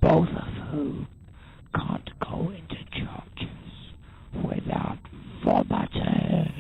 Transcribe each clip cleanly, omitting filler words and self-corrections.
Both of whom can't go into churches without vomiting.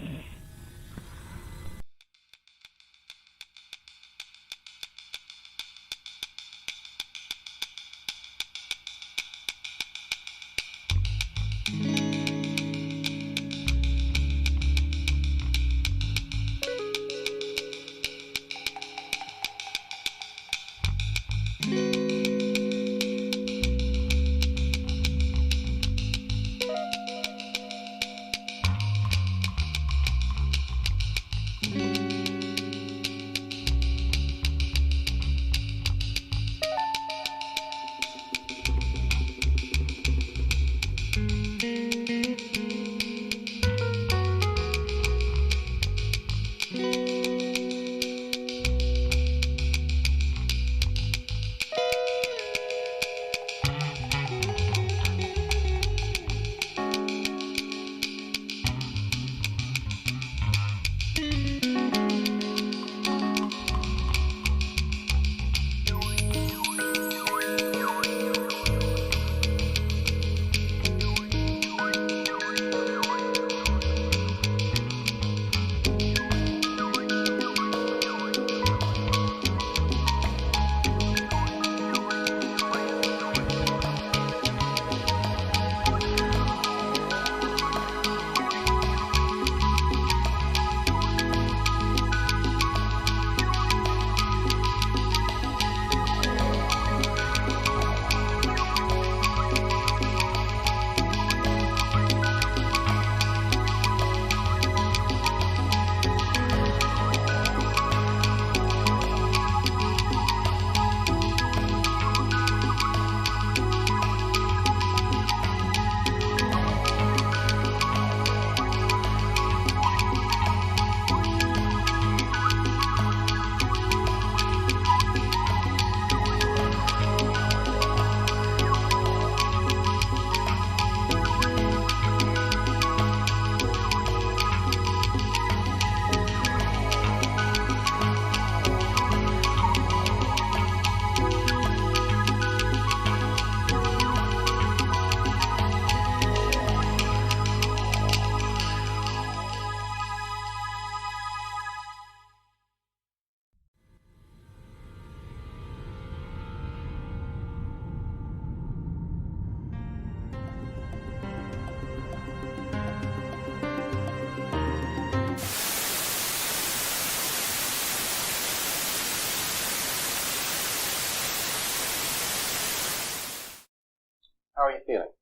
How are you feeling?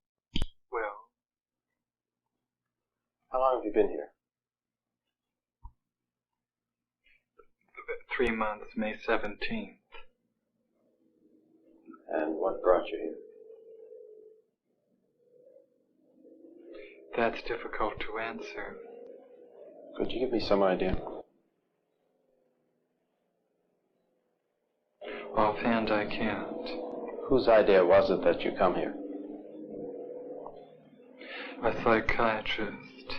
Well, how long have you been here? 3 months, May 17th. And what brought you here? That's difficult to answer. Could you give me some idea? Offhand, I can't. Whose idea was it that you come here? A psychiatrist.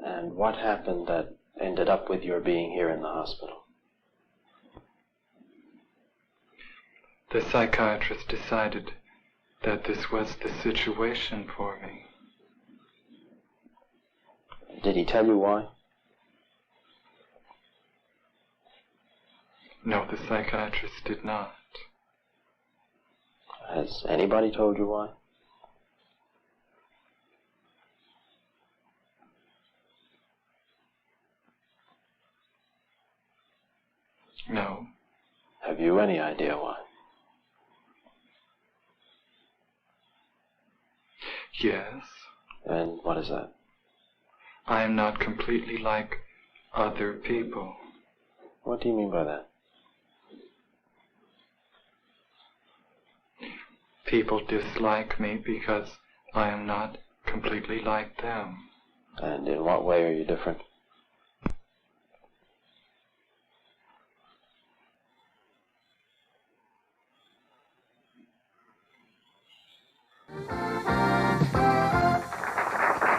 And what happened that ended up with your being here in the hospital? The psychiatrist decided that this was the situation for me. Did he tell you why? No, the psychiatrist did not. Has anybody told you why? No. Have you any idea why? Yes. And what is that? I am not completely like other people. What do you mean by that? People dislike me because I am not completely like them. And in what way are you different?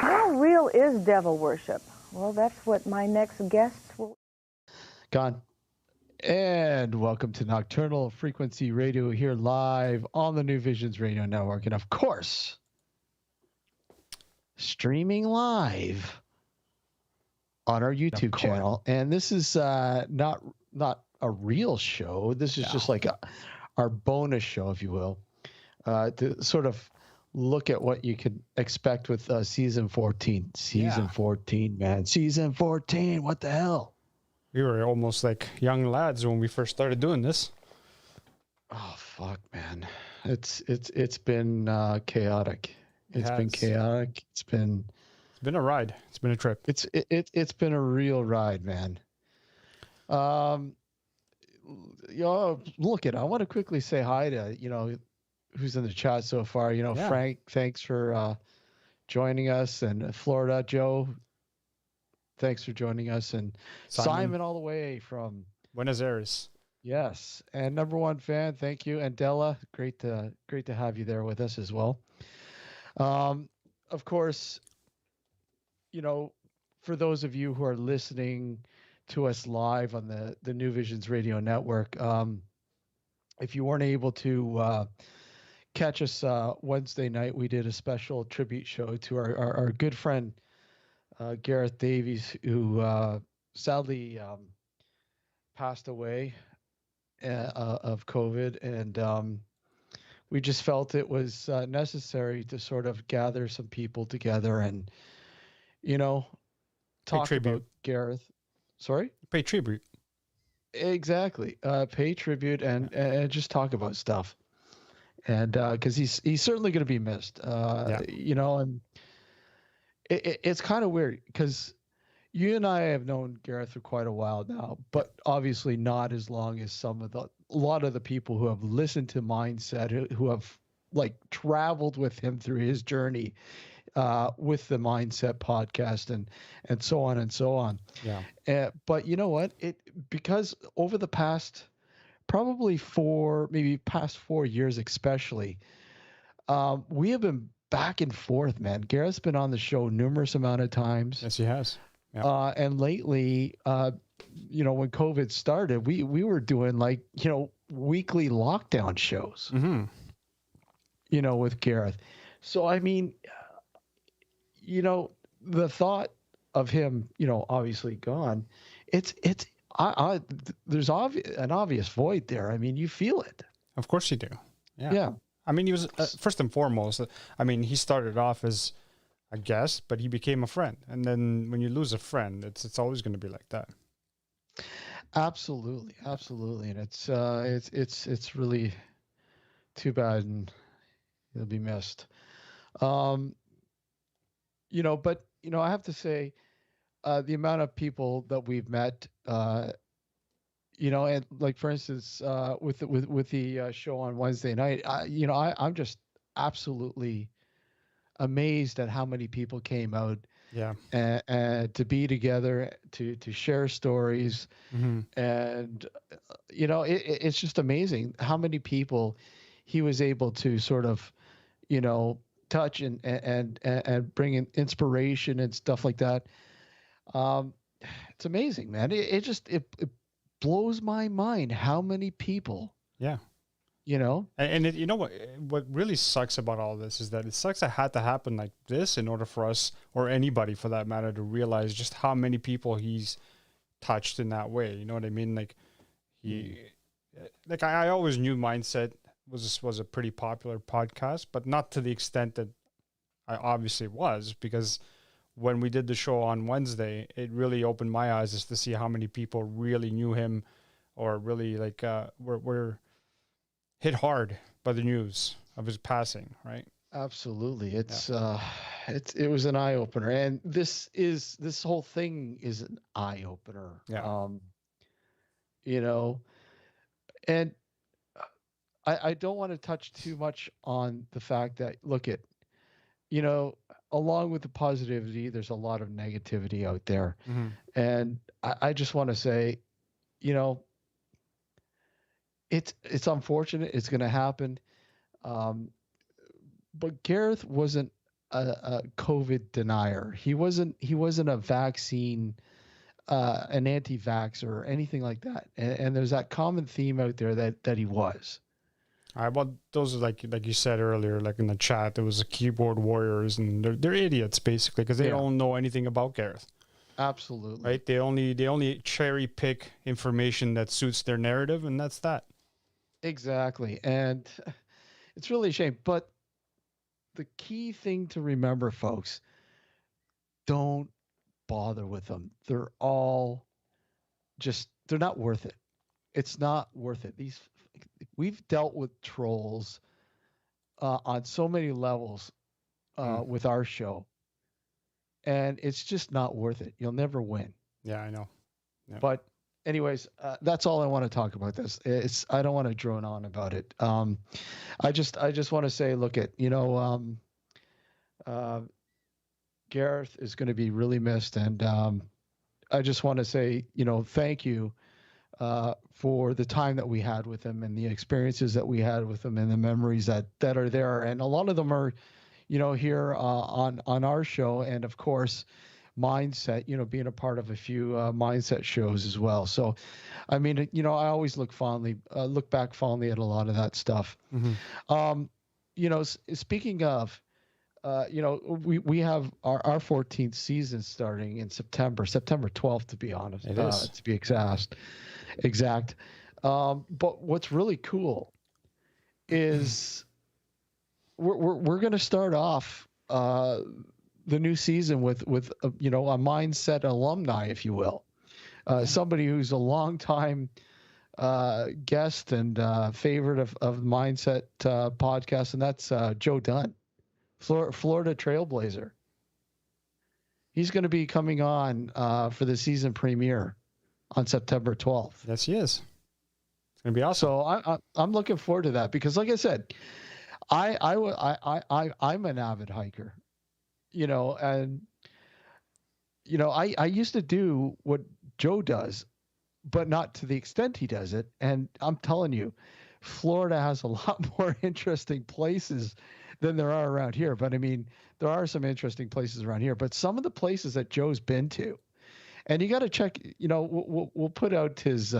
How real is devil worship? Well, that's what my next guests will... Gone. And welcome to Nocturnal Frequency Radio here live on the New Visions Radio Network. And of course, streaming live on our YouTube channel. And this is not a real show. This is just like our bonus show, if you will, to sort of look at what you could expect with season 14. Season 14, man. Season 14. What the hell? We were almost like young lads when we first started doing this. Oh fuck, man! It's been chaotic. It's been chaotic. It's been a ride. It's been a trip. It's been a real ride, man. Look I want to quickly say hi to who's in the chat so far. Frank, thanks for joining us, and Florida Joe. Thanks for joining us, and Simon all the way from Buenos Aires. Yes, and number one fan, thank you, and Della, great to have you there with us as well. Of course, for those of you who are listening to us live on the New Visions Radio Network, if you weren't able to catch us Wednesday night, we did a special tribute show to our good friend. Gareth Davies, who sadly passed away of COVID, and we just felt it was necessary to sort of gather some people together and, talk about Gareth. Sorry? Pay tribute. Exactly. Pay tribute and just talk about stuff. And because he's certainly going to be missed, and it's kind of weird because you and I have known Gareth for quite a while now, but obviously not as long as a lot of the people who have listened to Mindset, who have traveled with him through his journey with the Mindset podcast and so on and so on. Yeah. But you know what? Because over the past probably 4 years especially, we have been back and forth, man. Gareth's been on the show numerous amount of times. Yes, he has. Yeah. And lately, when COVID started, we were doing weekly lockdown shows, with Gareth. So, I mean, the thought of him, obviously gone, there's an obvious void there. I mean, you feel it. Of course you do. Yeah. I mean, he was, first and foremost, he started off as a guest, but he became a friend. And then when you lose a friend, it's always going to be like that. Absolutely. And it's really too bad, and he'll be missed. But I have to say, the amount of people that we've met, and for instance, with the show on Wednesday night, I'm just absolutely amazed at how many people came out, and to be together, to share stories, and it's just amazing how many people he was able to sort of, touch and bring in inspiration and stuff like that. It's amazing, man. It blows my mind how many people, you know? And you know what really sucks about all this is that it sucks that had to happen like this in order for us, or anybody for that matter, to realize just how many people he's touched in that way. You know what I mean? Like I always knew Mindset was a pretty popular podcast, but not to the extent that I obviously was, because when we did the show on Wednesday, it really opened my eyes as to see how many people really knew him, or really were hit hard by the news of his passing, right? Absolutely. It was an eye opener, and this whole thing is an eye opener. Yeah. You know, and I don't want to touch too much on the fact that, look at, you know, along with the positivity, there's a lot of negativity out there. Mm-hmm. And I just want to say, you know, it's unfortunate. It's going to happen. But Gareth wasn't a COVID denier. He wasn't a vaccine, an anti-vax or anything like that. And there's that common theme out there that he was. Well, those are like you said earlier, like in the chat, there was a keyboard warriors, and they're idiots basically, because they don't know anything about Gareth. Absolutely. Right? They only cherry pick information that suits their narrative, and that's that. Exactly. And it's really a shame. But the key thing to remember, folks, don't bother with them. They're all they're not worth it. It's not worth it. We've dealt with trolls on so many levels with our show, and it's just not worth it. You'll never win. Yeah, I know. Yeah. But anyways, that's all I want to talk about this. I don't want to drone on about it. I just want to say, look at, you know, Gareth is going to be really missed, and I just want to say, you know, thank you for the time that we had with him, and the experiences that we had with him, and the memories that are there. And a lot of them are, you know, here on our show, and of course Mindset, you know, being a part of a few Mindset shows as well. So I mean, you know, I always look back fondly at a lot of that stuff. Mm-hmm. You know, speaking of, you know, we have our 14th season starting in September 12th, to be honest, to be exact. But what's really cool is we're going to start off the new season with you know, a Mindset alumni, if you will, somebody who's a longtime guest and favorite of Mindset podcast, and that's Joe Dunn, Florida Trailblazer. He's going to be coming on for the season premiere on September 12th. Yes, he is. It's going to be awesome. So I'm looking forward to that, because, like I said, I'm an avid hiker, you know, and you know, I used to do what Joe does, but not to the extent he does it. And I'm telling you, Florida has a lot more interesting places than there are around here. But I mean, there are some interesting places around here, but some of the places that Joe's been to, and you got to check, you know, we'll put out his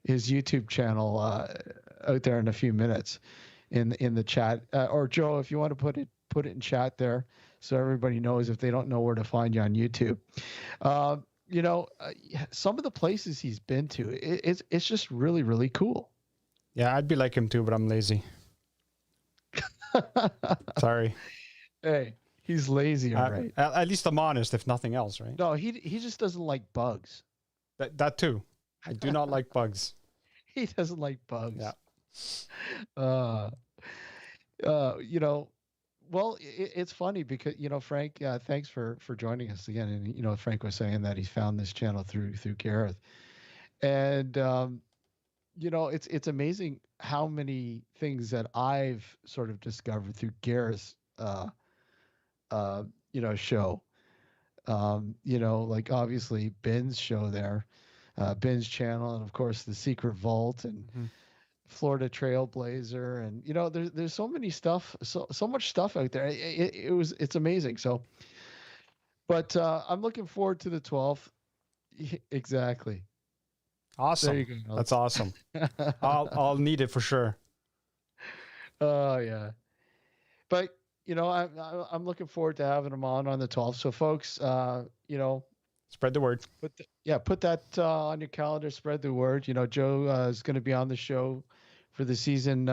YouTube channel out there in a few minutes in the chat, or Joe, if you want to put it in chat there, so everybody knows if they don't know where to find you on YouTube. You know, some of the places he's been to, it's just really, really cool. Yeah, I'd be like him too, but I'm lazy. Sorry. Hey, he's lazy, all right. At least I'm honest, if nothing else, right? No, he just doesn't like bugs. That too. I do not like bugs. He doesn't like bugs. Yeah. You know, well, it's funny because, you know, Frank, thanks for joining us again. And, you know, Frank was saying that he found this channel through Gareth. And, you know, it's amazing how many things that I've sort of discovered through Gareth's, you know, show. You know, like obviously Ben's show there, Ben's channel, and of course the Secret Vault and Florida Trailblazer, and you know, there's so many stuff, so much stuff out there. It's amazing. So, but I'm looking forward to the 12th. Exactly. Awesome. There you go. That's awesome. I'll need it for sure. Oh yeah. But I'm looking forward to having him on the 12th. So folks, Spread the word. put that on your calendar. Spread the word. Joe is going to be on the show for the season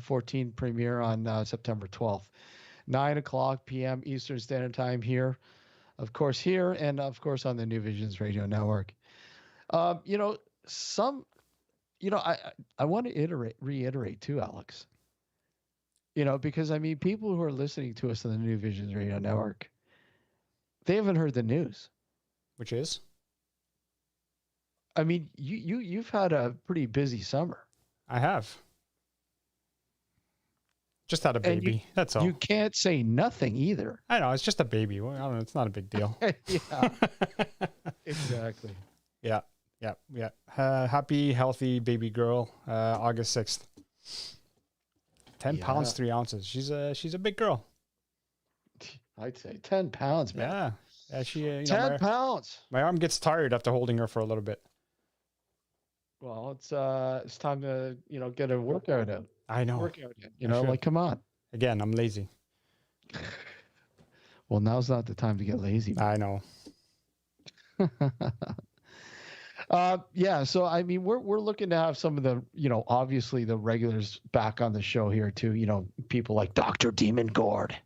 14 premiere on September 12th, 9 o'clock p.m. Eastern Standard Time here, of course here, and of course on the New Visions Radio Network. Um, you know, some, I want to reiterate too, Alex. Because I mean, people who are listening to us on the New Visions Radio Network, they haven't heard the news. Which is? I mean, you've had a pretty busy summer. I have. Just had a And baby. That's all. You can't say nothing either. I know. It's just a baby. Well, I don't know. It's not a big deal. Yeah, exactly. Yeah. Happy, healthy baby girl. August 6th. 10 pounds, 3 ounces. She's a big girl. I'd say 10 pounds, man. Yeah. She. 10 pounds. My arm gets tired after holding her for a little bit. Well, it's time to get a workout in. I know. Workout in. Come on. Again, I'm lazy. Well, now's not the time to get lazy. I know. Yeah. So I mean, we're looking to have some of the obviously the regulars back on the show here too. People like Dr. Demon Gord.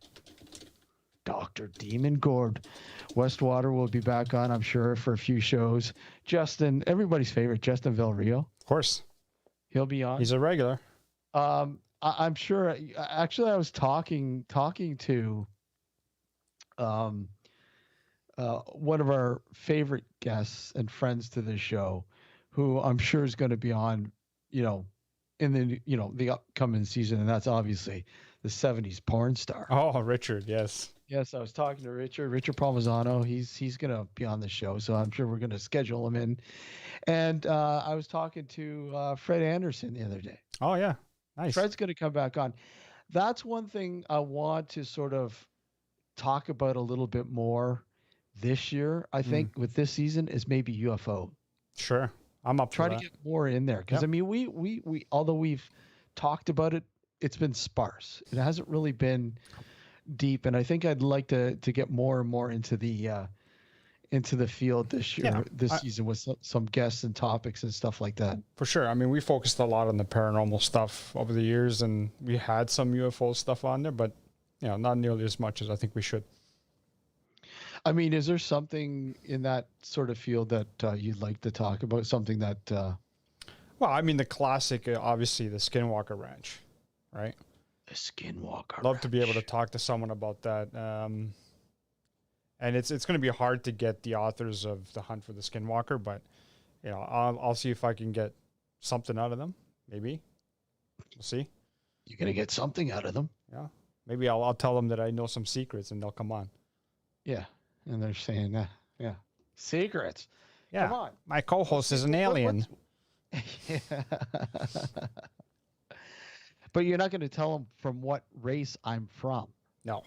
Dr. Demon Gord. Westwater will be back on, I'm sure, for a few shows. Justin, everybody's favorite, Justin Villarreal. Of course. He'll be on. He's a regular. I'm sure. Actually, I was talking to one of our favorite guests and friends to the show, who I'm sure is going to be on, in the upcoming season, and that's obviously the '70s porn star. Oh, Richard, yes. Yes, I was talking to Richard Palmisano. He's going to be on the show, so I'm sure we're going to schedule him in. And I was talking to Fred Anderson the other day. Oh yeah, nice. Fred's going to come back on. That's one thing I want to sort of talk about a little bit more this year, I think, with this season, is maybe UFO. Sure, I'm up. Try to get more in there because I mean, we although we've talked about it, it's been sparse. It hasn't really been deep, and I think I'd like to get more and more into the field this year, season, with some guests and topics and stuff like that. For sure. I mean, we focused a lot on the paranormal stuff over the years, and we had some UFO stuff on there, but not nearly as much as I think we should. I mean, is there something in that sort of field that you'd like to talk about? Something that well, I mean, the classic, obviously, the Skinwalker Ranch, right? The Skinwalker. Love to be able to talk to someone about that. And it's going to be hard to get the authors of The Hunt for the Skinwalker, but I'll see if I can get something out of them. Maybe we'll see. You're going to get something out of them. Yeah, maybe I'll tell them that I know some secrets, and they'll come on. Yeah, and they're saying yeah, secrets. Yeah, come on. My co-host is an alien. Yeah. But you're not going to tell them from what race I'm from. No.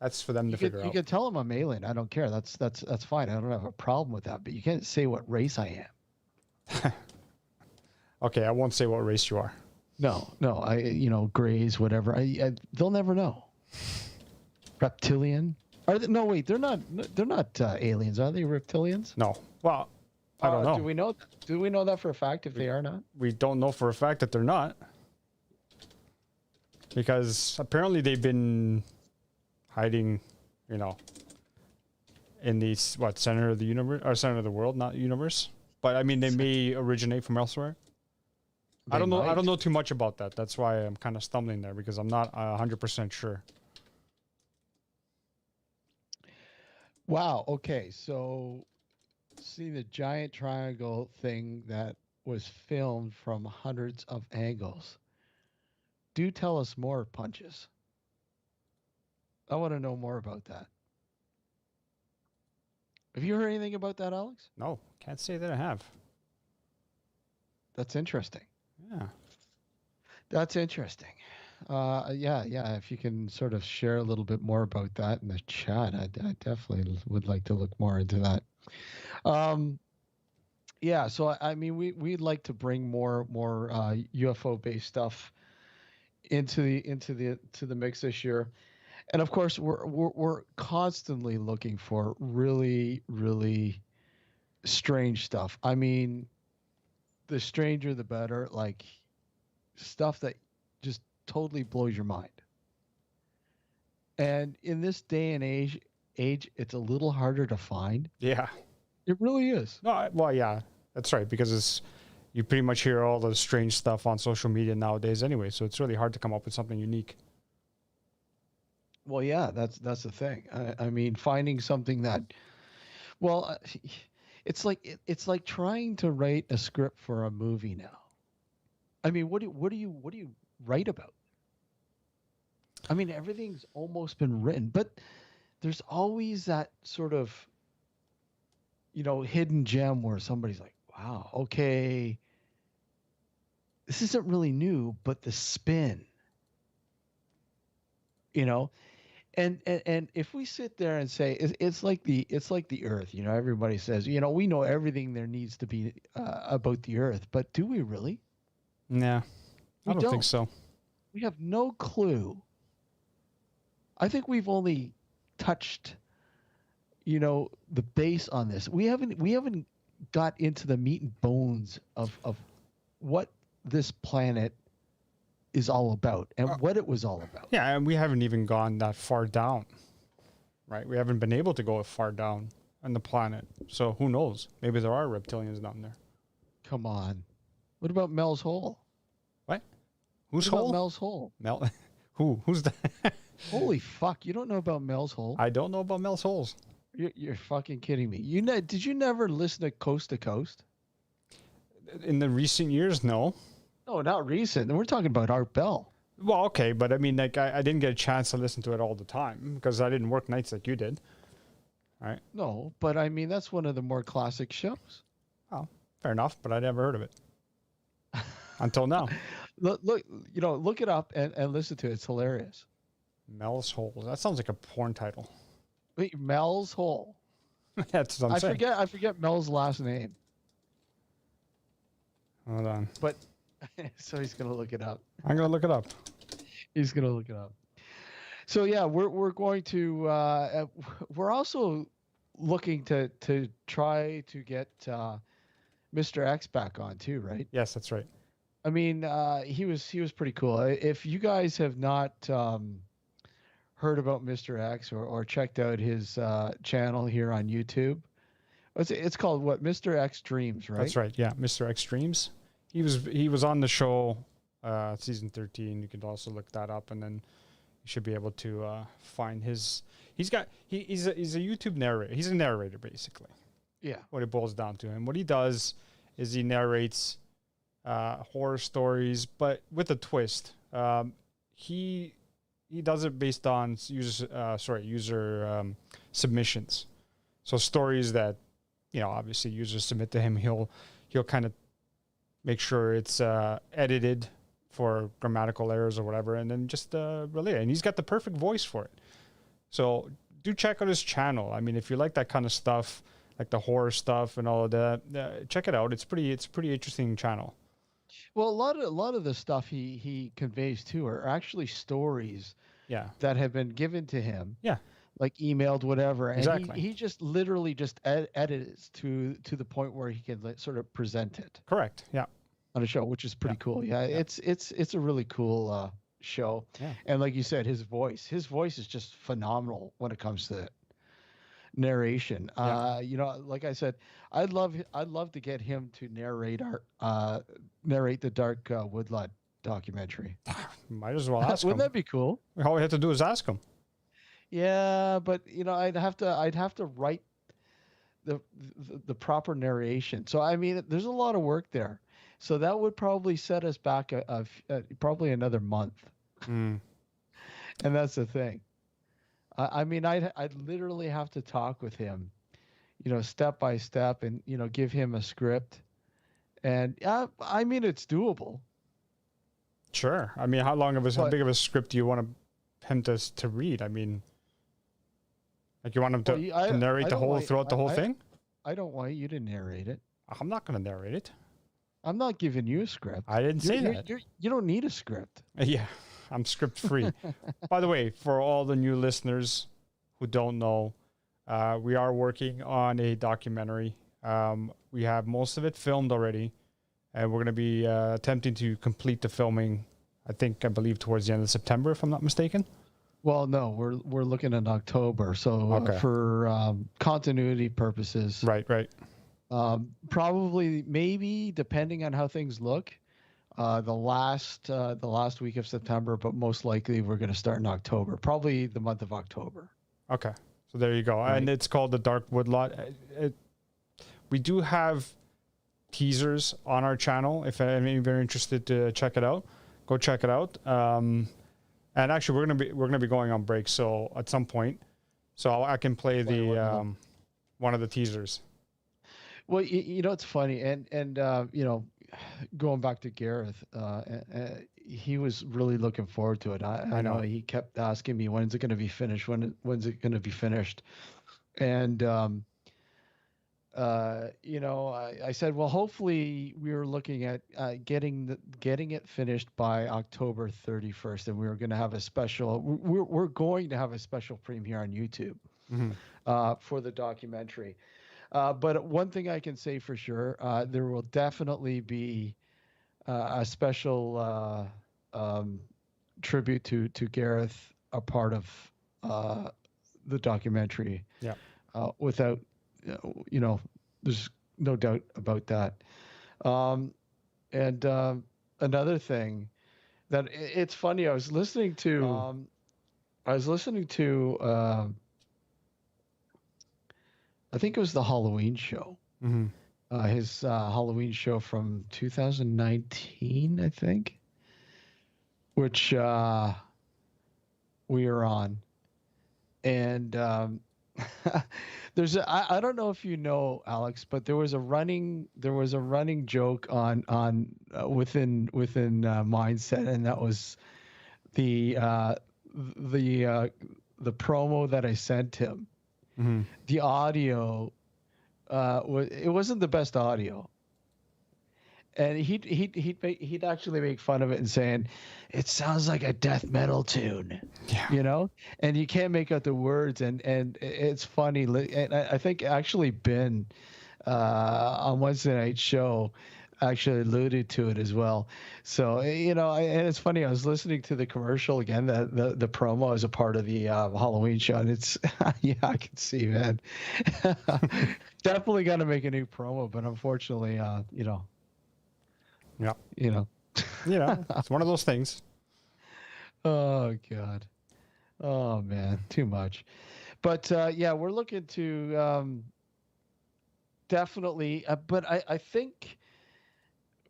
That's for them to figure out. You can tell them I'm alien. I don't care. That's fine. I don't have a problem with that. But you can't say what race I am. Okay, I won't say what race you are. No. Grays, whatever. They'll never know. Reptilian? No, wait. They're not aliens, are they? Reptilians? No. Well, I don't know. Do we know that for a fact if they are not? We don't know for a fact that they're not, because apparently they've been hiding, in the center of the universe, or center of the world, not universe. But I mean, they may originate from elsewhere. I don't know. I don't know too much about that. That's why I'm kind of stumbling there, because I'm not 100% sure. Wow. Okay. So, see the giant triangle thing that was filmed from hundreds of angles. Do tell us more, Punches. I want to know more about that. Have you heard anything about that, Alex? No, can't say that I have. That's interesting. Yeah. That's interesting. Yeah. If you can sort of share a little bit more about that in the chat, I definitely would like to look more into that. Yeah. So I mean, we'd like to bring more UFO based stuff to the mix this year. And of course, we're constantly looking for really, really strange stuff. I mean, the stranger the better, like stuff that just totally blows your mind. And in this day and age, it's a little harder to find. Yeah. It really is. No, well, yeah, that's right, because you pretty much hear all the strange stuff on social media nowadays anyway, so it's really hard to come up with something unique. Well, yeah, that's the thing. I mean, finding something that, well, it's like trying to write a script for a movie now. I mean, what do you write about? I mean, everything's almost been written, but there's always that sort of, hidden gem where somebody's like, wow, okay, this isn't really new, but the spin, and if we sit there and say it's like the earth, everybody says, we know everything there needs to be about the earth, but do we really? Nah, I don't think so. We have no clue. I think we've only touched the base on this. We haven't got into the meat and bones of what this planet is all about and what it was all about. Yeah, and we haven't even gone that far down, right? We haven't been able to go far down on the planet. So who knows? Maybe there are reptilians down there. Come on. What about Mel's Hole? What? Whose what hole? About Mel's Hole. Mel? Who's that? Holy fuck! You don't know about Mel's Hole? I don't know about Mel's Holes. You're fucking kidding me. Did you never listen to Coast to Coast? In the recent years, no. No, not recent. We're talking about Art Bell. Well, okay, but I mean, like, I didn't get a chance to listen to it all the time because I didn't work nights like you did. Right? No, but I mean, that's one of the more classic shows. Oh, fair enough, but I never heard of it until now. Look it up and listen to it. It's hilarious. Mel's Hole. That sounds like a porn title. Wait, Mel's Hole. That's what I'm saying. I forget Mel's last name. Hold on. But so he's gonna look it up. I'm gonna look it up. He's gonna look it up. So yeah, we're going to we're also looking to try to get Mr. X back on too, right? Yes, that's right. I mean, he was pretty cool. If you guys have not heard about Mr. X or checked out his channel here on YouTube, it's called what? Mr. X Dreams, right? That's right. Yeah, Mr. X Dreams. He was on the show, season 13. You can also look that up, and then you should be able to find his. He's a YouTube narrator. He's a narrator basically. Yeah. What it boils down to, and what he does is he narrates horror stories, but with a twist. He does it based on user submissions. So stories that obviously users submit to him, he'll kind of make sure it's edited for grammatical errors or whatever, and then just relay it. And he's got the perfect voice for it. So do check out his channel. I mean, if you like that kind of stuff, like the horror stuff and all of that, check it out. It's pretty interesting channel. Well, a lot of the stuff he conveys too are actually stories. Yeah. That have been given to him. Yeah. Like emailed, whatever, and exactly. he just literally just edits to the point where he can sort of present it. Correct. Yeah. On a show, which is pretty cool. Yeah, yeah. It's a really cool show. Yeah. And like you said, his voice is just phenomenal when it comes to narration. Yeah. Like I said, I'd love to get him to narrate the Dark Woodlot documentary. Might as well ask him. Wouldn't that be cool? All we have to do is ask him. Yeah, but I'd have to write the proper narration. So I mean, there's a lot of work there. So that would probably set us back probably another month. Mm. And that's the thing. I mean, I'd literally have to talk with him, step by step, and give him a script. And I mean, it's doable. Sure. I mean, how big of a script do you want him to read? I mean, like you want him to narrate the whole thing? I don't want you to narrate it. I'm not going to narrate it. I'm not giving you a script. I didn't say that. You don't need a script. Yeah. I'm script free. By the way, for all the new listeners who don't know, we are working on a documentary. We have most of it filmed already, and we're going to be attempting to complete the filming, I believe towards the end of September, if I'm not mistaken. Well, no, we're looking at October. So Okay. for continuity purposes, Right. probably, maybe, depending on how things look, the last week of September, but most likely we're going to start in October, probably the month of October. Okay. So there you go. Right. And it's called The Dark Woodlot. We do have teasers on our channel. If any of you are interested to check it out, go check it out. And actually, we're gonna be going on break, so at some point, so I can play the one of the teasers. Well, it's funny, and going back to Gareth, he was really looking forward to it. I know he kept asking me, when's it going to be finished? When's it going to be finished? And I said, well, hopefully we were looking at getting it finished by October 31st, and we were going to have a special. We're going to have a special premiere on YouTube for the documentary. But one thing I can say for sure, there will definitely be a special tribute to Gareth, a part of the documentary. Yeah. Without, there's no doubt about that. And another thing that it's funny, I was listening to I think it was the Halloween show. His Halloween show from 2019, I think, which we are on. And I don't know if you know, Alex, but there was a running joke on within Mindset, and that was the promo that I sent him. The audio it wasn't the best audio, and he'd actually make fun of it and saying it sounds like a death metal tune. And you can't make out the words, and it's funny. And I think actually Ben on Wednesday night show actually alluded to it as well. So and it's funny, I was listening to the commercial again, the promo as a part of the Halloween show, and it's yeah, I can see, man. Definitely got to make a new promo, but unfortunately it's one of those things. Oh God, oh man, too much. But we're looking to definitely, but I think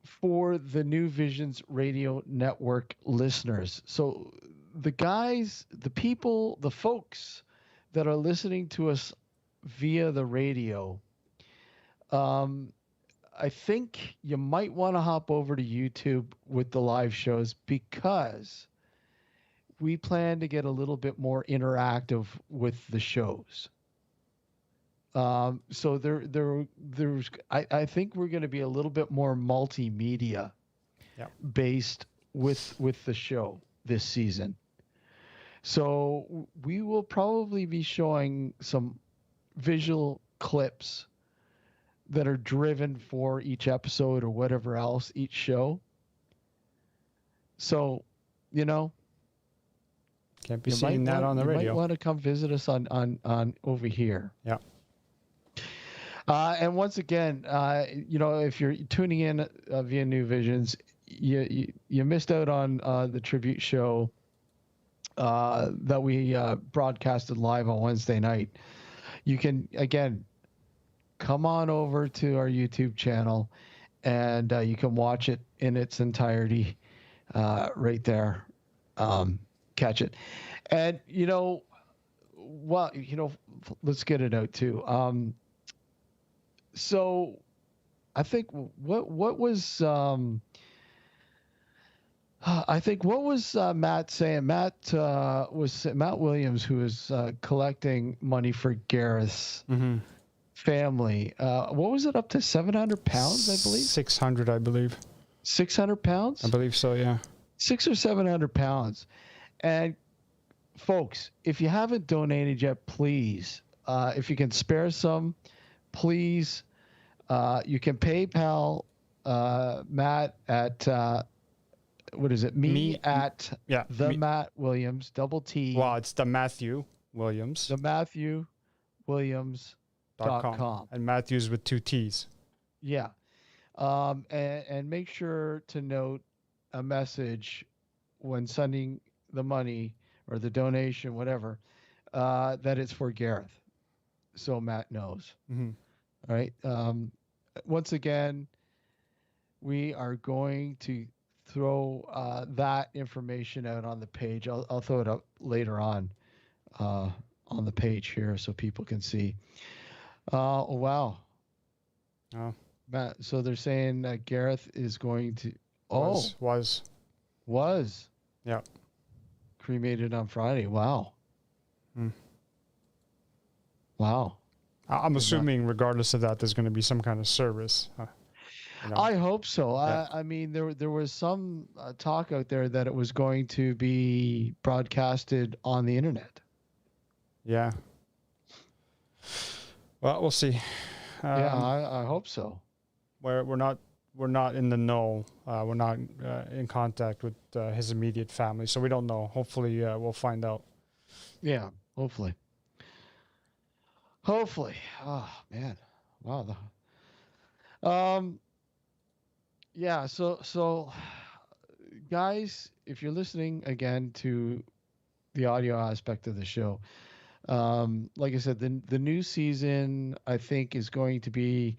for the New Visions Radio Network listeners, so the people, the folks that are listening to us via the radio, I think you might want to hop over to YouTube with the live shows, because we plan to get a little bit more interactive with the shows. So there's I think we're going to be a little bit more multimedia based with the show this season. So we will probably be showing some visual clips that are driven for each episode or whatever else, each show. So, can't be seeing that on the radio. You might want to come visit us on over here. Yeah. And once again, if you're tuning in via New Visions, you missed out on the tribute show that we broadcasted live on Wednesday night. You can, again, come on over to our YouTube channel, and you can watch it in its entirety right there. Catch it. And, let's get it out too. So I think what was Matt saying? Matt Williams, who was collecting money for Gareth's family. What was it, up to 700 pounds, I believe? 600, I believe. 600 pounds? I believe so, yeah. 600 or 700 pounds. And folks, if you haven't donated yet, please, if you can spare some, please, you can PayPal Matt at what is it? Me at Matt Williams, double T. Well, it's the Matthew Williams. The Matthew Williams.com. And Matthews with 2 T's. Yeah. And make sure to note a message when sending the money or the donation, whatever, that it's for Gareth. So Matt knows. Mm-hmm. All right. Once again, we are going to throw that information out on the page. I'll throw it up later on the page here so people can see. Oh, wow. Oh. Matt, so they're saying that Gareth is going to... Was. Yeah. Cremated on Friday. Wow. Wow. I'm assuming regardless of that, there's going to be some kind of service. I hope so. Yeah. I mean, there was some talk out there that it was going to be broadcasted on the internet. Yeah. Well, we'll see. Yeah, I hope so. We're not in the know. We're not in contact with his immediate family, so we don't know. Hopefully, we'll find out. Yeah, hopefully. Hopefully. Oh man, wow. Yeah. So, guys, if you're listening again to the audio aspect of the show, like I said, the new season I think is going to be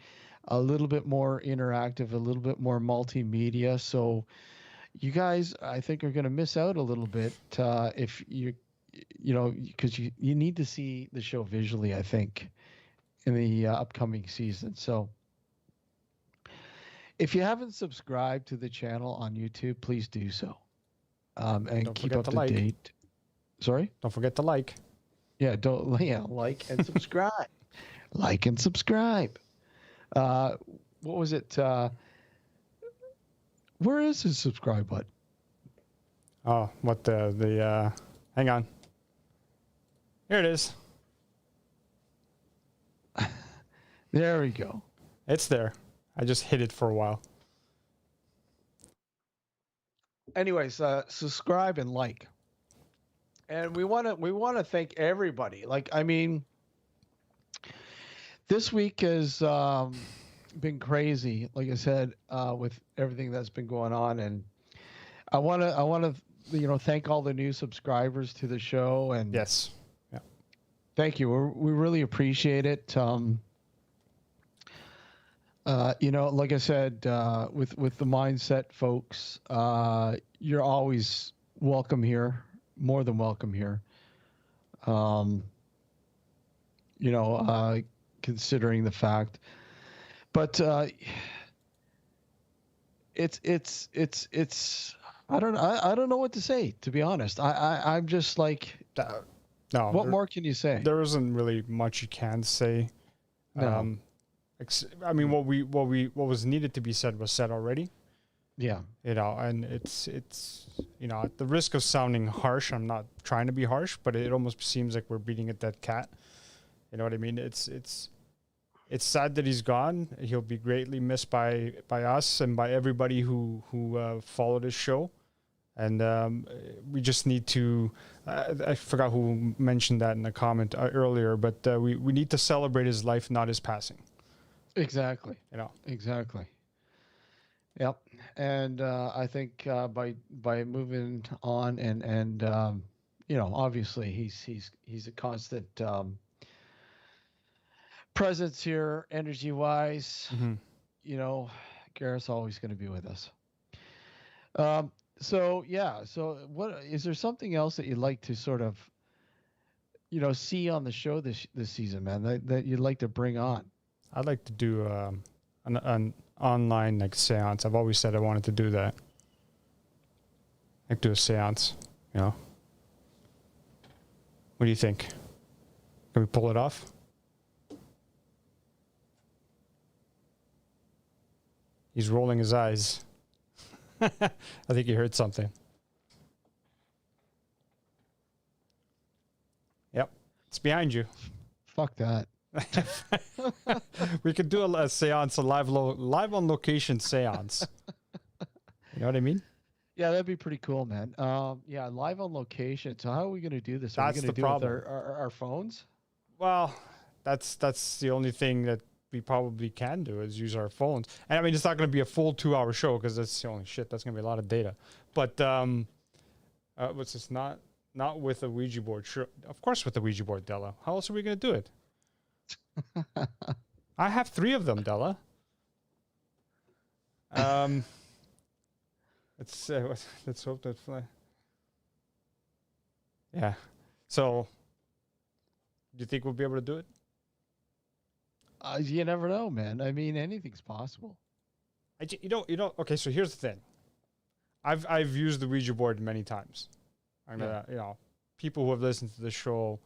a little bit more interactive, a little bit more multimedia. So you guys, I think, are going to miss out a little bit if because you need to see the show visually, I think, in the upcoming season. So if you haven't subscribed to the channel on YouTube, please do so. And keep up to date. Sorry? Don't forget to like. Yeah, like and subscribe. Like and subscribe. What was it? Where is his subscribe button? Oh, what the hang on. Here it is. There we go. It's there. I just hid it for a while. Anyways, subscribe and like. And we want to thank everybody. Like, I mean, this week has been crazy, like I said, with everything that's been going on, and I want to thank all the new subscribers to the show. And yes, yeah, thank you. We really appreciate it. Like I said, with the mindset folks, you're always welcome here, more than welcome here. Considering the fact, but it's I don't know what to say, to be honest. I'm just like, no. What more can you say? There isn't really much you can say. No. I mean, what was needed to be said was said already. Yeah. And it's at the risk of sounding harsh, I'm not trying to be harsh, but it almost seems like we're beating a dead cat. You know what I mean? It's sad that he's gone. He'll be greatly missed by us and by everybody who followed his show. And we just need to. I forgot who mentioned that in the comment earlier, but we need to celebrate his life, not his passing. Exactly. Exactly. Yep. And I think by moving on and obviously he's a constant presence here, energy wise. Mm-hmm. Gareth's always going to be with us. So what is there something else that you'd like to sort of see on the show this season, man, that you'd like to bring on? I'd like to do an online seance. I've always said I wanted to do that. Like do a seance, What do you think? Can we pull it off? He's rolling his eyes. I think he heard something. It's behind you. Fuck that. We could do a seance, a live on location seance. You know what I mean? Yeah, that'd be pretty cool, man. Yeah, live on location. So how are we going to do this? Are That's we going the to do it with problem. our phones? Well, that's the only thing that we probably can do is use our phones. And I mean, it's not going to be a full 2-hour show because that's the only shit. That's going to be a lot of data. But what's this? Not with a Ouija board. Sure, of course, with the Ouija board, Della. How else are we going to do it? I have 3 of them, Della. Let's hope that fly. Yeah. So, do you think we'll be able to do it? You never know, man. I mean, anything's possible. You know. Okay, so here's the thing. I've used the Ouija board many times. I mean, you know, people who have listened to the show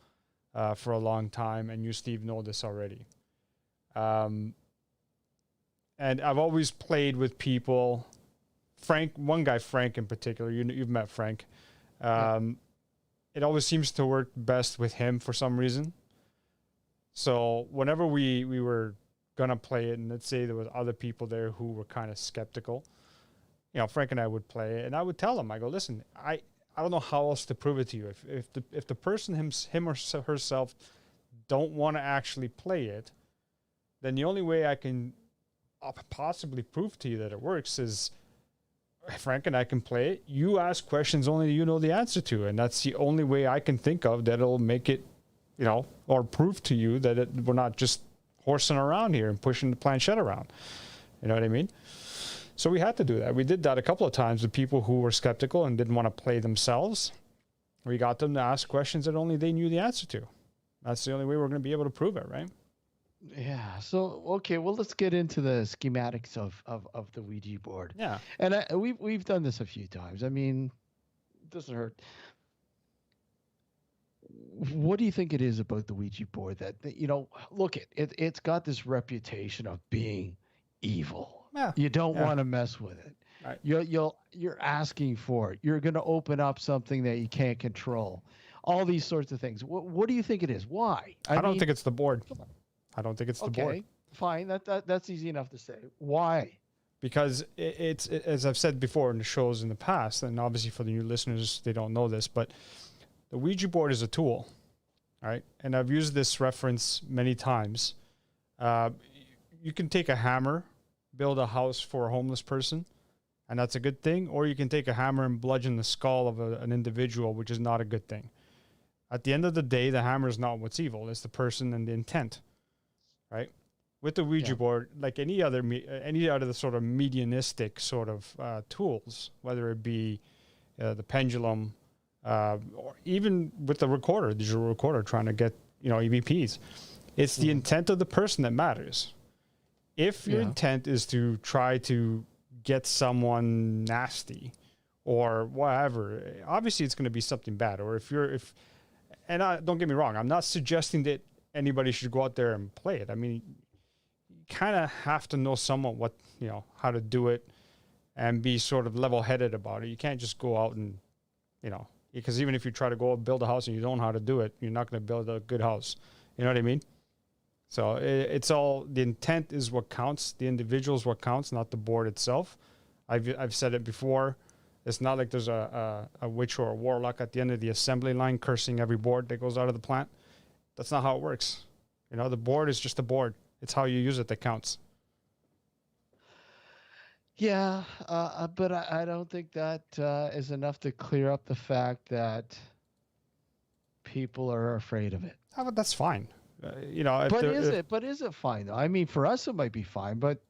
for a long time, and you, Steve, know this already. And I've always played with people. One guy, Frank in particular, you've met Frank. It always seems to work best with him for some reason. So whenever we were going to play it, and let's say there was other people there who were kind of skeptical, you know, Frank and I would play it, and I would tell them, I go, listen, I don't know how else to prove it to you. If the person, him or herself, don't want to actually play it, then the only way I can possibly prove to you that it works is Frank and I can play it. You ask questions only you know the answer to, and that's the only way I can think of that'll make it, you know, or prove to you that we're not just horsing around here and pushing the planchette around. You know what I mean? So we had to do that. We did that a couple of times with people who were skeptical and didn't want to play themselves. We got them to ask questions that only they knew the answer to. That's the only way we're going to be able to prove it, right? Yeah. So okay, well, let's get into the schematics of the Ouija board. Yeah. And we've done this a few times. I mean, it doesn't hurt. What do you think it is about the Ouija board that you know? Look, it's got this reputation of being evil. Yeah. You don't want to mess with it. Right. You're asking for it. You're going to open up something that you can't control. All these sorts of things. What do you think it is? Why? I don't think it's the board. I don't think it's the board. Okay, fine. That's easy enough to say. Why? Because it's as I've said before in the shows in the past, and obviously for the new listeners, they don't know this, but the Ouija board is a tool, right? And I've used this reference many times. You can take a hammer, build a house for a homeless person, and that's a good thing. Or you can take a hammer and bludgeon the skull of an individual, which is not a good thing. At the end of the day, the hammer is not what's evil. It's the person and the intent, right? With the Ouija board, like any other sort of mediumistic sort of tools, whether it be the pendulum, or even with the recorder, digital recorder, trying to get, you know, EVPs, it's the intent of the person that matters. If your intent is to try to get someone nasty or whatever, obviously it's going to be something bad. Or don't get me wrong, I'm not suggesting that anybody should go out there and play it. I mean, you kind of have to know somewhat what, you know, how to do it and be sort of level-headed about it. You can't just go out and, you know, because even if you try to go build a house and you don't know how to do it, you're not going to build a good house. You know what I mean? So it's all, the intent is what counts. The individual is what counts, not the board itself. I've said it before. It's not like there's a witch or a warlock at the end of the assembly line cursing every board that goes out of the plant. That's not how it works. You know, the board is just a board. It's how you use it that counts. Yeah, but I don't think that is enough to clear up the fact that people are afraid of it. Oh, but that's fine. You know, But is it fine though? I mean, for us it might be fine, but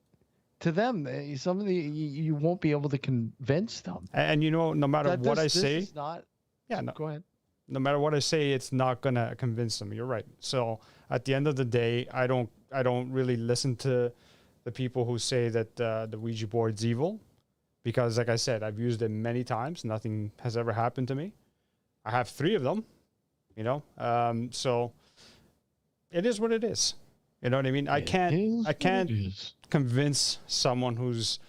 to them, some of the you won't be able to convince them. And you know, no matter what I say, is not. Yeah, no, go ahead. No matter what I say, it's not gonna convince them. You're right. So at the end of the day, I don't really listen to the people who say that the Ouija board's evil, because like I said, I've used it many times. Nothing has ever happened to me. I have 3 of them. You know, so it is what it is. You know what I mean? I can't convince someone who's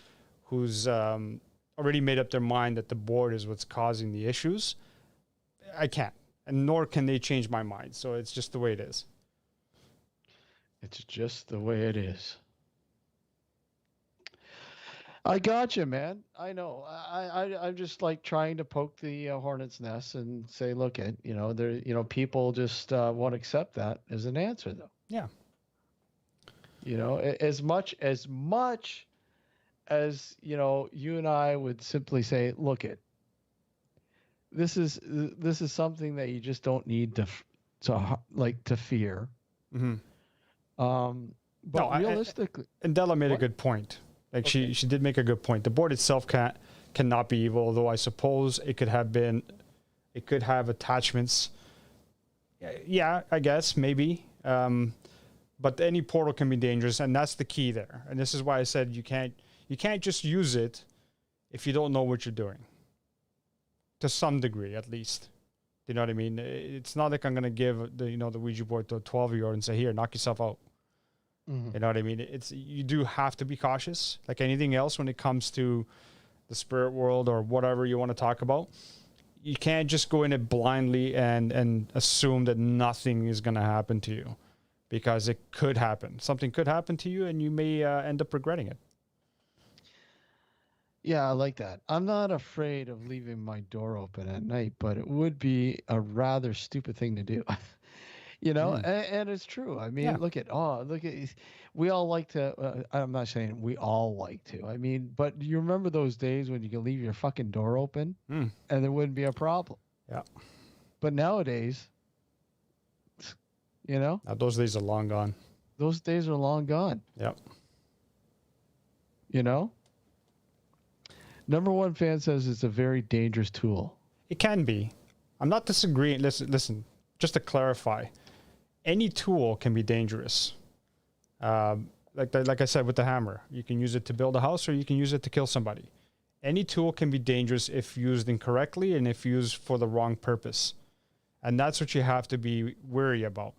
already made up their mind that the board is what's causing the issues. I can't. and nor can they change my mind. So it's just the way it is. It's just the way it is. I got you, man. I know. I'm just like trying to poke the hornet's nest and say, look, people just won't accept that as an answer, though. Yeah. As much as you and I would simply say, look, this is something that you just don't need to fear. Mm-hmm. But no, realistically, and Della made what? a good point. Like Okay. she did make a good point. The board itself cannot be evil, although I suppose it could have attachments. Yeah, I guess maybe. But any portal can be dangerous, and that's the key there. And this is why I said you can't just use it if you don't know what you're doing. To some degree, at least. You know what I mean? It's not like I'm going to give the Ouija board to a 12-year-old and say, here, knock yourself out. Mm-hmm. You know what I mean? You do have to be cautious. Like anything else when it comes to the spirit world or whatever you want to talk about. You can't just go in it blindly and assume that nothing is going to happen to you, because it could happen. Something could happen to you and you may end up regretting it. Yeah, I like that. I'm not afraid of leaving my door open at night, but it would be a rather stupid thing to do. And it's true. I mean, Yeah. look at we all like to. I'm not saying we all like to. I mean, but you remember those days when you could leave your fucking door open and there wouldn't be a problem. Yeah. But nowadays, Now, those days are long gone. those days are long gone. Yep. Number one fan says it's a very dangerous tool. It can be. I'm not disagreeing. Listen. Just to clarify, any tool can be dangerous. Like I said with the hammer, you can use it to build a house or you can use it to kill somebody. Any tool can be dangerous if used incorrectly and if used for the wrong purpose. And that's what you have to be wary about.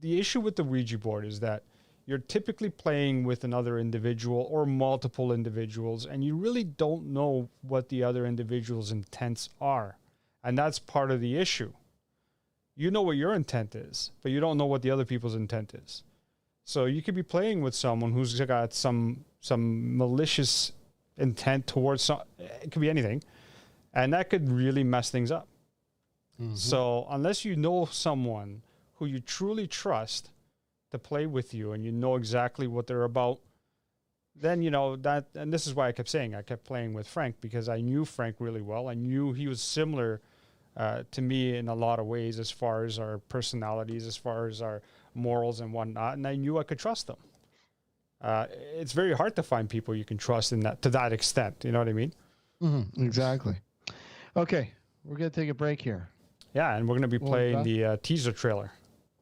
The issue with the Ouija board is that you're typically playing with another individual or multiple individuals, and you really don't know what the other individual's intents are. And that's part of the issue. You know what your intent is, but you don't know what the other people's intent is. So you could be playing with someone who's got some malicious intent towards it could be anything, and that could really mess things up. Mm-hmm. So unless you know someone who you truly trust to play with you and you know exactly what they're about, then that, and this is why I kept playing with Frank, because I knew Frank really well. I knew he was similar to me in a lot of ways, as far as our personalities, as far as our morals and whatnot, and I knew I could trust them. It's very hard to find people you can trust to that extent. You know what I mean? Mm-hmm, exactly. Okay, we're gonna take a break here. Yeah, and we're gonna be playing the teaser trailer.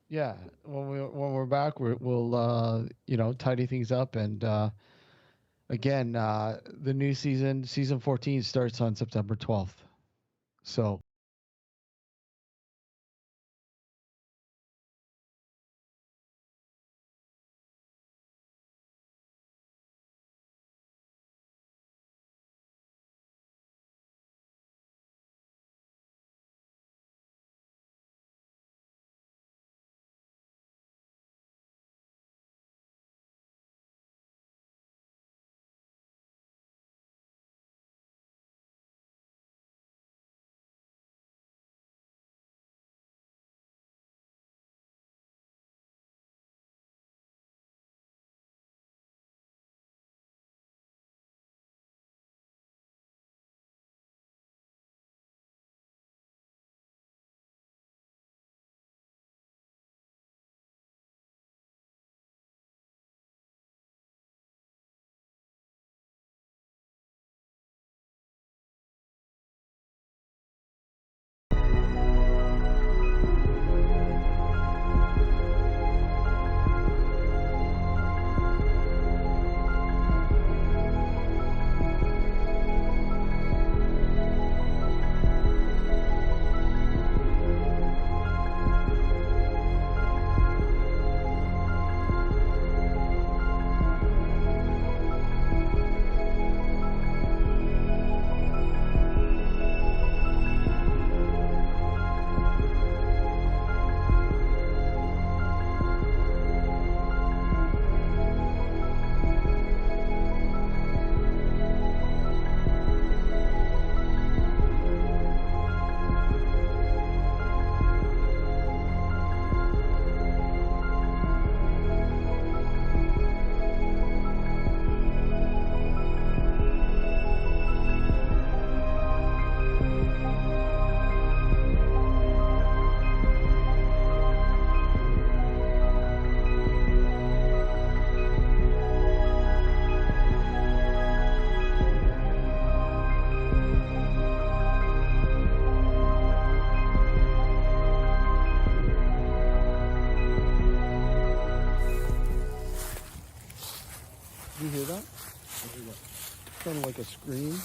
Yeah, when we're back, we'll tidy things up, and again, the new season 14 starts on September 12th. So Sounded like a scream.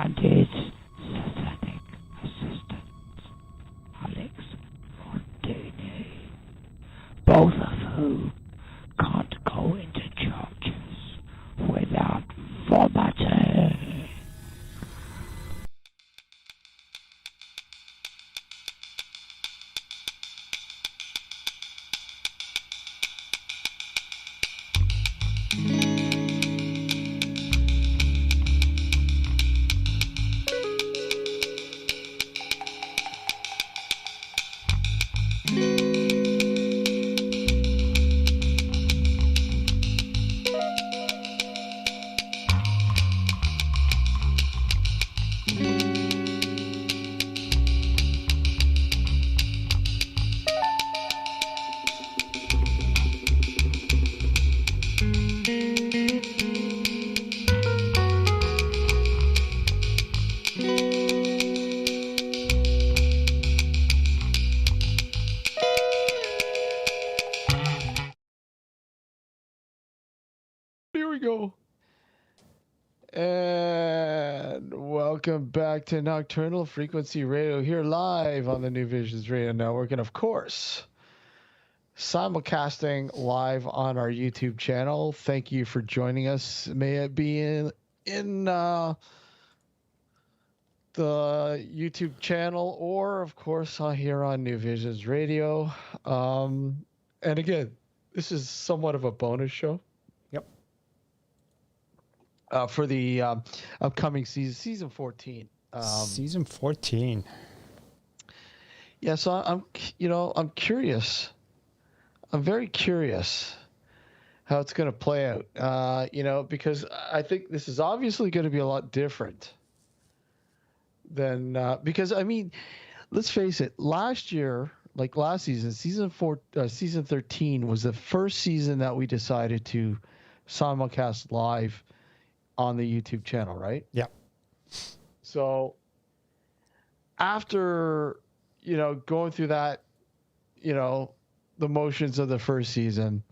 and his satanic assistant, Alex Montini, both of whom can't go into churches without vomiting. we go. And welcome back to Nocturnal Frequency Radio here live on the New Visions Radio Network. And of course, simulcasting live on our YouTube channel. Thank you for joining us. May it be in the YouTube channel or, of course, here on New Visions Radio. And again, this is somewhat of a bonus show. Yep. For the upcoming season 14. Season 14. Yeah, so I'm curious. I'm very curious how it's going to play out. Because I think this is obviously going to be a lot different than because I mean, let's face it. Last year, like last season, season 13 was the first season that we decided to simulcast live on the YouTube channel, right? Yeah. So after, going through that, the motions of the first season,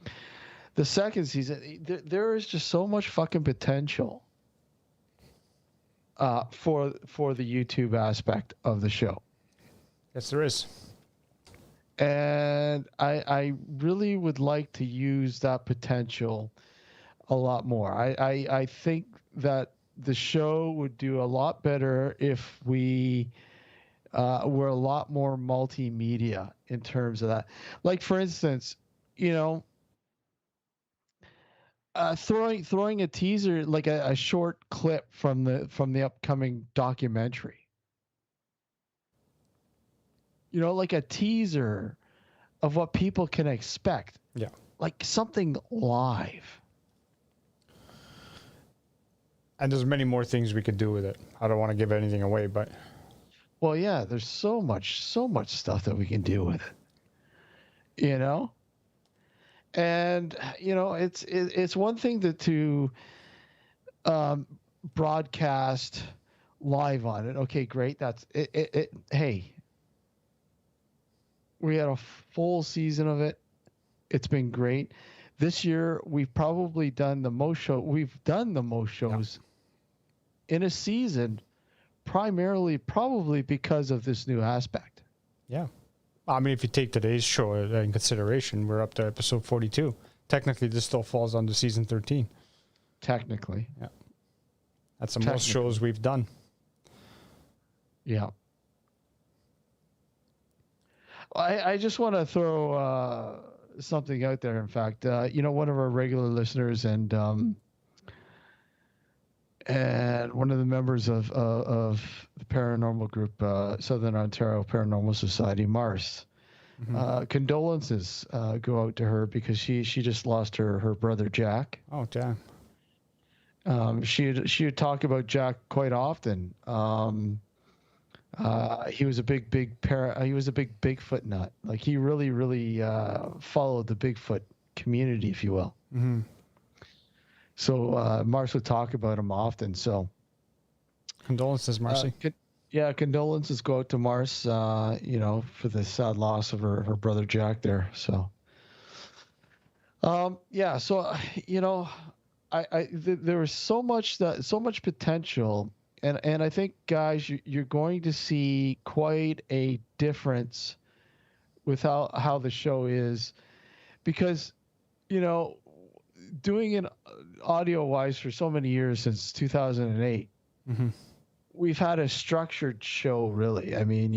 the second season, there is just so much fucking potential for the YouTube aspect of the show. Yes, there is. And I really would like to use that potential a lot more. I think that the show would do a lot better if we were a lot more multimedia in terms of that. Like, for instance, throwing a teaser, like a short clip from the upcoming documentary. Like a teaser of what people can expect. Yeah. Like something live. And there's many more things we could do with it. I don't want to give anything away, but Well, yeah, there's so much stuff that we can do with it. And it's one thing to broadcast live on it. Okay, great. That's it. Hey, we had a full season of it. It's been great. This year we've probably done the most shows. We've done the most shows in a season, primarily probably because of this new aspect. yeah. I mean, if you take today's show in consideration, we're up to episode 42. Technically, this still falls under season 13. Technically. Yeah. That's the most shows we've done. Yeah. I just want to throw something out there. In fact, one of our regular listeners and one of the members of the paranormal group, Southern Ontario Paranormal Society, Mars. Condolences go out to her because she just lost her brother Jack. Oh, damn. She would talk about Jack quite often. He was a big Bigfoot nut. Like he really followed the Bigfoot community, if you will. Mm-hmm. So Mars would talk about him often. So condolences, Marcy. Condolences go out to Mars. For the sad loss of her brother Jack there. So there was so much potential. And I think, guys, you're going to see quite a difference with how the show is, because, doing it audio-wise for so many years since 2008, we've had a structured show, really. I mean,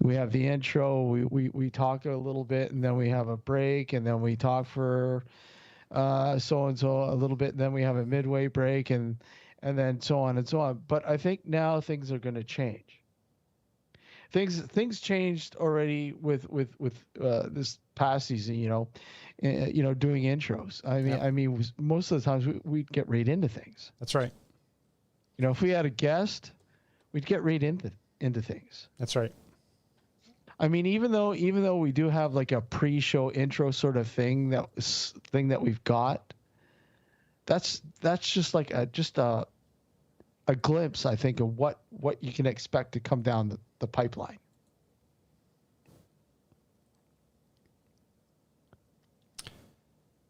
we have the intro, we talk a little bit, and then we have a break, and then we talk for so-and-so a little bit, and then we have a midway break, and then so on and so on. But I think now things are going to change. Things changed already with this past season. Doing intros. I mean, most of the times we'd get right into things. That's right. If we had a guest, we'd get right into things. That's right. I mean, even though we do have like a pre-show intro sort of thing that we've got, that's just like a glimpse, I think, of what you can expect to come down the pipeline.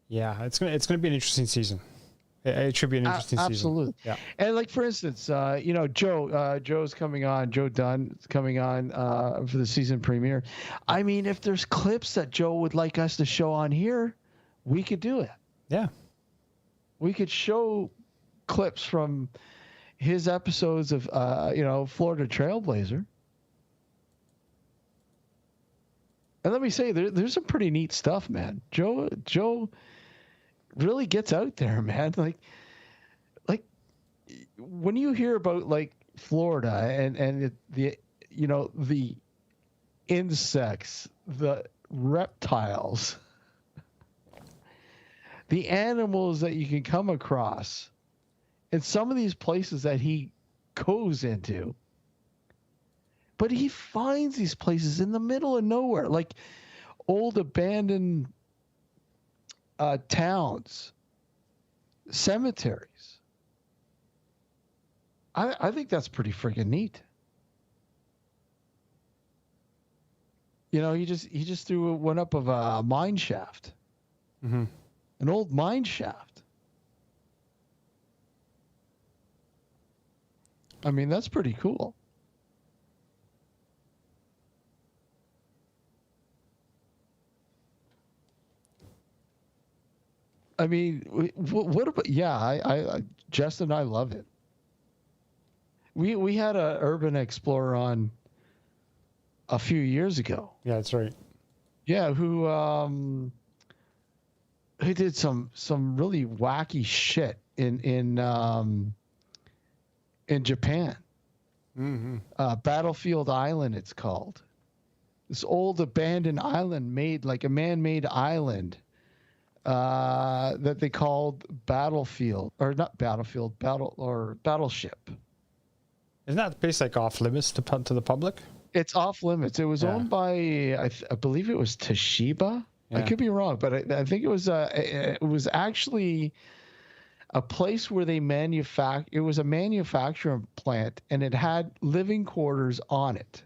Yeah, it's gonna be an interesting season. It should be an interesting season. Absolutely. Yeah. And like, for instance, Joe's coming on, Joe Dunn is coming on for the season premiere. I mean, if there's clips that Joe would like us to show on here, we could do it. Yeah. We could show clips from his episodes of, Florida Trailblazer. And let me say, there's some pretty neat stuff, man. Joe really gets out there, man. Like when you hear about like Florida and the insects, the reptiles, the animals that you can come across, and some of these places that he goes into. But he finds these places in the middle of nowhere, like old abandoned towns, cemeteries. I think that's pretty freaking neat. He just threw one up of a mine shaft, an old mine shaft. I mean, that's pretty cool. I mean, what about? Yeah, I Justin, I love it. We had a urban explorer on a few years ago. Yeah, that's right. Yeah, who did some really wacky shit in Japan. Battlefield Island, it's called. This old abandoned island made like a man-made island. That they called Battleship. Isn't that place like off limits to the public? It's off limits. It was owned by, I believe it was Toshiba. Yeah. I could be wrong, but I think it was actually a place where they it was a manufacturing plant, and it had living quarters on it.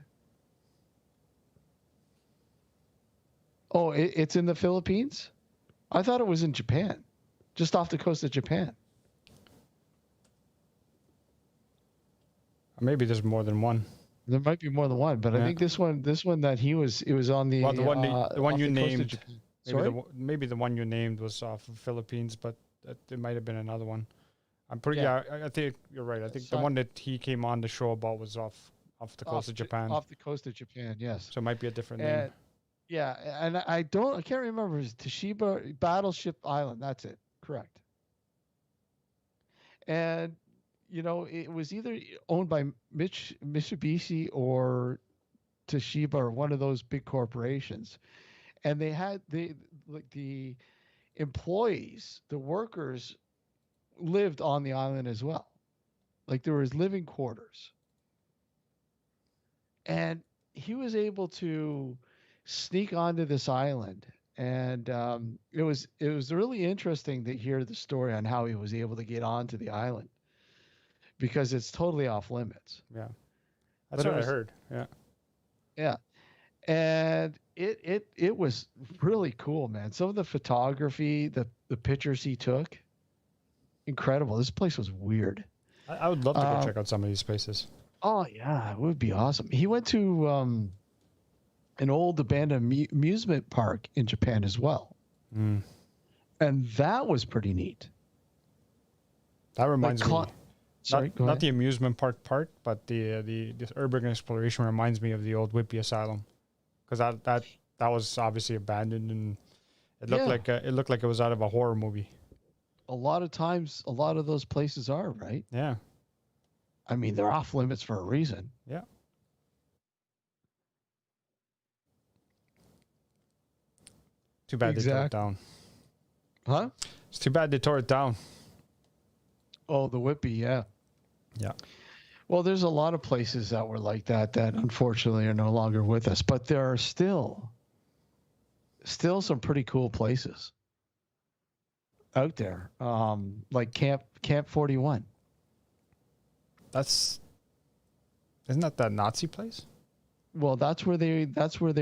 Oh, it's in the Philippines? I thought it was in Japan, just off the coast of Japan. Maybe there's more than one. There might be more than one, but I think this one that it was on the the one you named. Maybe the one you named was off of Philippines, but it might have been another one. I'm pretty. Yeah, I think you're right. I think the one that he came on the show about was off the coast of Japan. Off the coast of Japan, yes. So it might be a different name. Yeah, and I can't remember. It's Toshiba Battleship Island. That's it. Correct. And it was either owned by Mitsubishi or Toshiba or one of those big corporations, and they had the employees, the workers, lived on the island as well. Like there was living quarters, and he was able to sneak onto this island, and it was really interesting to hear the story on how he was able to get onto the island, because it's totally off limits. Yeah, that's what I heard. Yeah, and it was really cool, man. Some of the photography, the pictures he took, incredible. This place was weird. I would love to go check out some of these places. Oh yeah, it would be awesome. He went to an old abandoned amusement park in Japan as well. And that was pretty neat. That reminds me. Sorry, not the amusement park part, but the urban exploration reminds me of the old Whippy Asylum, because that was obviously abandoned, and it looked like it was out of a horror movie. A lot of times, a lot of those places are, right? Yeah. I mean, they're off limits for a reason. Yeah. Too bad they tore it down. Huh? It's too bad they tore it down. Oh, the Whippy, yeah. Yeah. Well, there's a lot of places that were like that unfortunately are no longer with us, but there are still some pretty cool places out there, like Camp 41. Isn't that Nazi place? Well, that's where they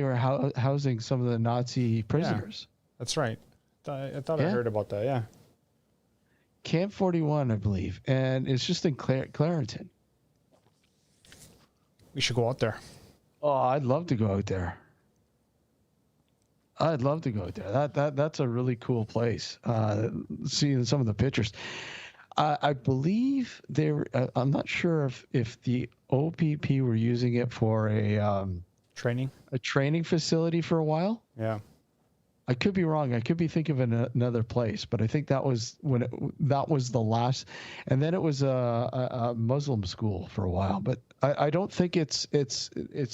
were housing some of the Nazi prisoners. Yeah, that's right. I thought I heard about that. Yeah. Camp 41, I believe, and it's just in Clarington. We should go out there. Oh, I'd love to go out there. I'd love to go out there. That's a really cool place. Seeing some of the pictures, I believe I'm not sure if the OPP were using it for a training facility for a while. Yeah. I could be wrong. I could be thinking of another place, but I think that was that was the last, and then it was a Muslim school for a while. But I don't think it's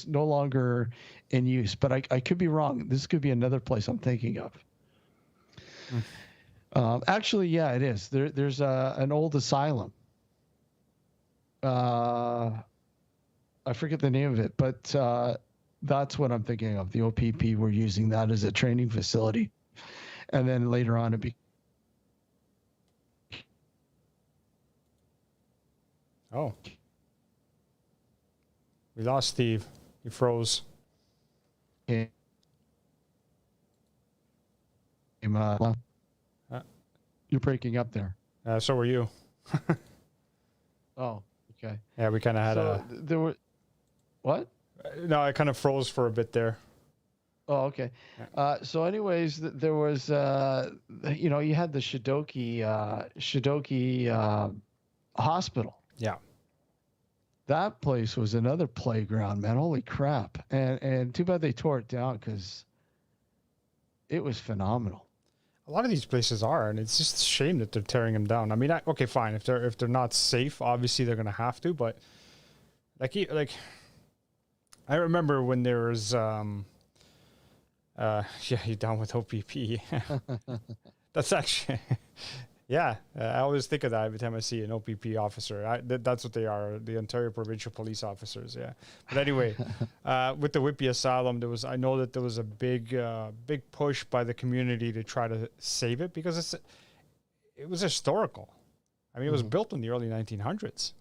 no longer in use. But I could be wrong. This could be another place I'm thinking of. Actually, yeah, it is. There's an old asylum. I forget the name of it, but that's what I'm thinking of. The OPP were using that as a training facility, and then later on it Oh, we lost Steve. He froze. became. You're breaking up there. So were you. Oh, okay. Yeah, we kind of had there were what? No, I kind of froze for a bit there. Oh, okay. So anyways, there was, you had the Shidoki hospital. Yeah. That place was another playground, man. Holy crap. And too bad they tore it down because it was phenomenal. A lot of these places are, and it's just a shame that they're tearing them down. I mean, okay, fine. If they're not safe, obviously they're going to have to, but like I remember when there was, you're down with OPP. That's actually, yeah. I always think of that every time I see an OPP officer. That's what they are, the Ontario Provincial Police Officers. Yeah. But anyway, with the Whitby Asylum, I know that there was a big push by the community to try to save it because it was historical. I mean, it was built in the early 1900s,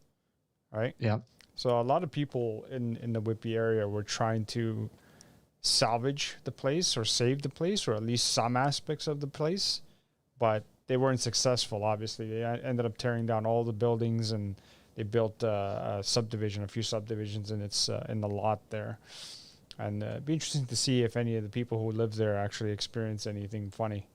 right? Yeah. So a lot of people in the Whitby area were trying to salvage the place or save the place or at least some aspects of the place, but they weren't successful, obviously. They ended up tearing down all the buildings and they built a few subdivisions in the lot there. And it'd be interesting to see if any of the people who live there actually experience anything funny.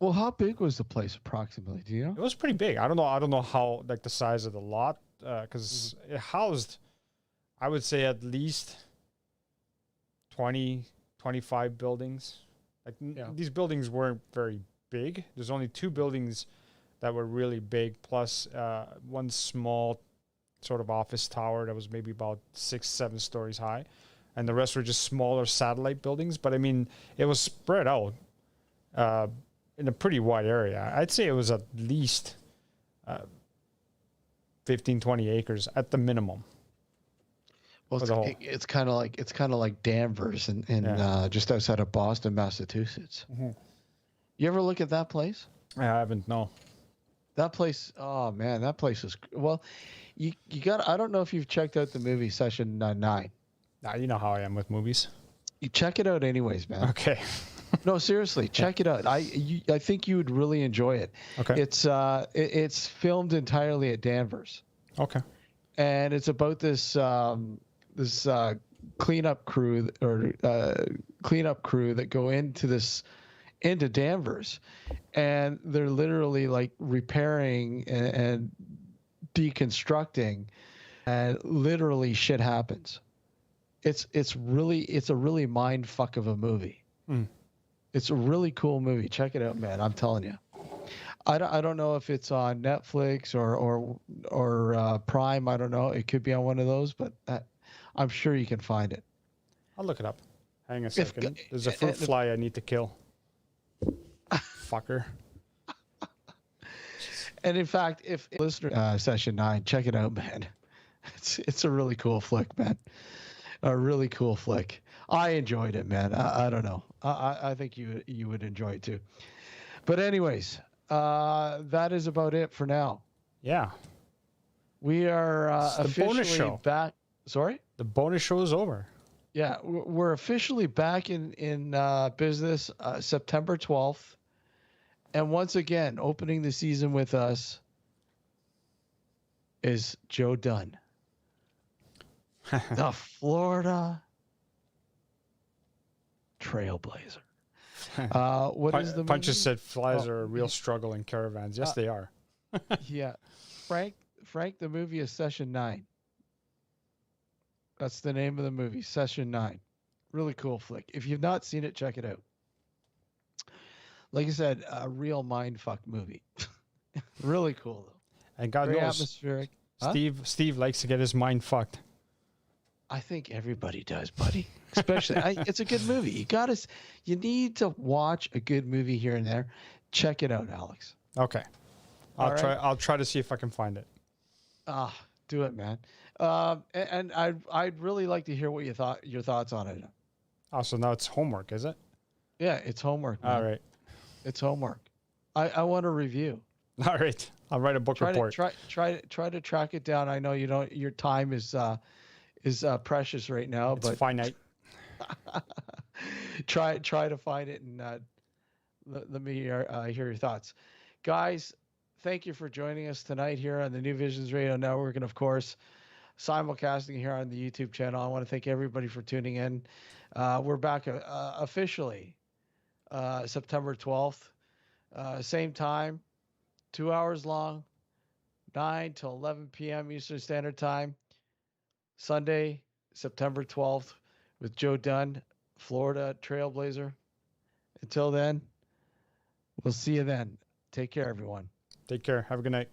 Well, how big was the place approximately? Do you know? It was pretty big. I don't know how, like, the size of the lot, because it housed, I would say, at least 20, 25 buildings. Like, these buildings weren't very big. There's only 2 buildings that were really big, plus one small sort of office tower that was maybe about 6-7 stories high, and the rest were just smaller satellite buildings. But I mean, it was spread out in a pretty wide area. I'd say it was at least 15, 20 acres at the minimum. Well, it's kind of like Danvers and just outside of Boston, Massachusetts. Mm-hmm. You ever look at that place? I haven't. No. That place. Oh man, that place is well. You got. I don't know if you've checked out the movie Session 9. Nah, you know how I am with movies. You check it out anyways, man. Okay. No, seriously, check it out. I think you would really enjoy it. Okay. It's filmed entirely at Danvers. Okay. And it's about this cleanup crew that go into Danvers, and they're literally like repairing and deconstructing, and literally shit happens. It's a really mind fuck of a movie. It's a really cool movie. Check it out, man. I'm telling you. I don't know if it's on Netflix or Prime. I don't know. It could be on one of those, but I'm sure you can find it. I'll look it up. Hang a second. There's a fruit fly I need to kill. Fucker. And in fact, if listener Session 9, check it out, man. It's a really cool flick, man. A really cool flick. I enjoyed it, man. I don't know. I think you would enjoy it too. But anyways, that is about it for now. Yeah. We are officially back. Sorry? The bonus show is over. Yeah, we're officially back in business September 12th. And once again, opening the season with us, is Joe Dunn, the Florida Trailblazer. What is the Punch movie? just said flies are a real struggle in caravans. Yes, they are. Yeah, Frank, the movie is Session 9. That's the name of the movie, Session 9. Really cool flick. If you've not seen it, check it out. Like I said, a real mindfuck movie. Really cool though. And God Very knows, atmospheric. Huh? Steve likes to get his mind fucked. I think everybody does, buddy. Especially, it's a good movie. You need to watch a good movie here and there. Check it out, Alex. Okay, I'll try to see if I can find it. Do it, man. And I'd really like to hear what your thoughts on it. Oh, so now it's homework, is it? Yeah, it's homework, man. All right. It's homework. I want a review. All right. I'll write a book report. Try to track it down. I know you don't. Your time is precious right now, It's but finite. try to find it and let me hear your thoughts, guys. Thank you for joining us tonight here on the New Visions Radio Network, and of course, simulcasting here on the YouTube channel. I want to thank everybody for tuning in. We're back officially September 12th, same time, 2 hours long, 9 to 11 p.m. Eastern Standard Time. Sunday, September 12th, with Joe Dunn, Florida Trailblazer. Until then, we'll see you then. Take care, everyone. Take care. Have a good night.